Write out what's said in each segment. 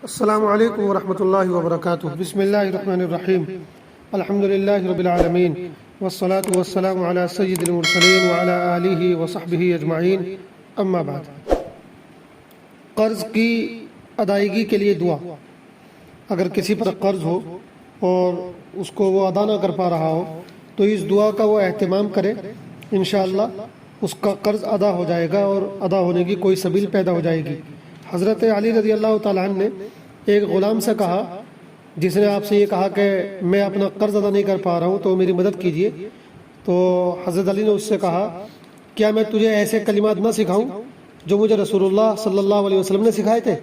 السلام علیکم ورحمۃ اللہ وبرکاتہ۔ بسم اللہ الرحمن الرحیم، الحمد للہ رب العالمین، والصلاة والسلام علی سید المرسلین وعلی آلہ وصحبہ اجمعین، اما بعد۔ قرض کی ادائیگی کے لیے دعا۔ اگر کسی پر قرض ہو اور اس کو وہ ادا نہ کر پا رہا ہو تو اس دعا کا وہ اہتمام کرے، انشاءاللہ اس کا قرض ادا ہو جائے گا اور ادا ہونے کی کوئی سبیل پیدا ہو جائے گی۔ حضرت علی رضی اللہ تعالیٰ عنہ نے ایک غلام سے کہا جس نے آپ سے یہ کہا کہ میں اپنا قرض ادا نہیں کر پا رہا ہوں تو میری مدد کیجیے، تو حضرت علی نے اس سے کہا کیا میں تجھے ایسے کلمات نہ سکھاؤں جو مجھے رسول اللہ صلی اللہ علیہ وسلم نے سکھائے تھے؟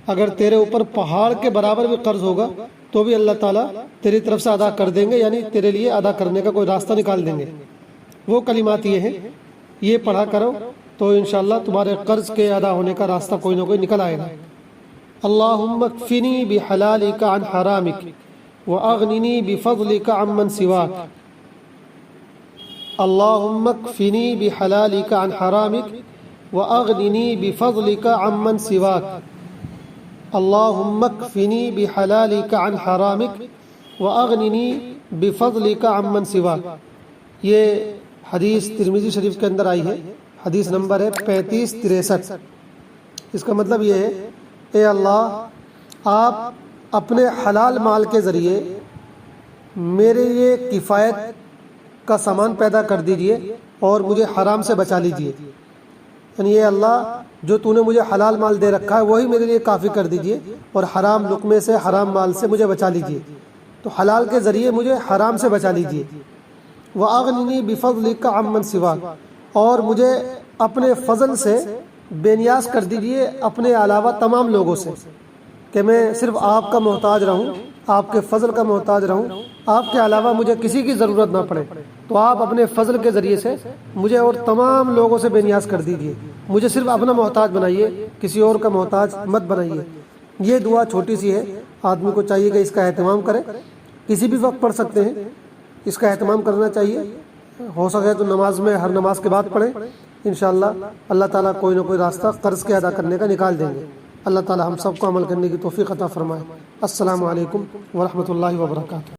اگر تیرے اوپر پہاڑ کے برابر بھی قرض ہوگا تو بھی اللہ تعالیٰ تیری طرف سے ادا کر دیں گے، یعنی تیرے لیے ادا کرنے کا کوئی راستہ نکال دیں گے۔ وہ کلمات یہ ہیں، یہ پڑھا کرو تو انشاءاللہ تمہارے قرض کے ادا ہونے کا راستہ کوئی نہ کوئی نکل آئے گا۔ اللہم اکفنی بحلالک عن حرامک واغننی بفضلک عمن سواک۔ اللہم اکفنی بحلالک عن حرامک واغننی بفضلک عمن سواک۔ اللہم اکفنی بحلالک عن حرامک واغننی بفضلک عمن سواک۔ یہ حدیث ترمذی شریف کے اندر آئی ہے، حدیث نمبر ہے 3563۔ اس کا مطلب یہ ہے، اے اللہ آپ اپنے حلال مال کے ذریعے میرے لیے کفایت کا سامان پیدا کر دیجئے اور مجھے حرام سے بچا لیجئے، یعنی اے اللہ جو تو نے مجھے حلال مال دے رکھا ہے وہی میرے لیے کافی کر دیجئے اور حرام لقمے سے، حرام مال سے مجھے بچا لیجئے، تو حلال کے ذریعے مجھے حرام سے بچا لیجئے۔ وَأَغْنِنِي بِفَضْلِكَ عَمَّنْ سِوَاكَ، اور مجھے اپنے فضل سے بے نیاز کر دیجئے اپنے علاوہ تمام لوگوں سے، کہ میں صرف آپ کا محتاج رہوں، آپ کے فضل کا محتاج رہوں، آپ کے علاوہ مجھے کسی کی ضرورت نہ پڑے، تو آپ اپنے فضل کے ذریعے سے مجھے اور تمام لوگوں سے بے نیاز کر دیجئے، مجھے صرف اپنا محتاج بنائیے، کسی اور کا محتاج مت بنائیے۔ یہ دعا چھوٹی سی ہے، آدمی کو چاہیے کہ اس کا اہتمام کرے، کسی بھی وقت پڑھ سکتے ہیں، اس کا اہتمام کرنا چاہیے، ہو سکے تو نماز میں ہر نماز کے بعد پڑھیں، انشاءاللہ اللہ تعالیٰ کوئی نہ کوئی راستہ قرض کے ادا کرنے کا نکال دیں گے۔ اللہ تعالیٰ ہم سب کو عمل کرنے کی توفیق عطا فرمائے۔ السلام علیکم ورحمۃ اللہ وبرکاتہ۔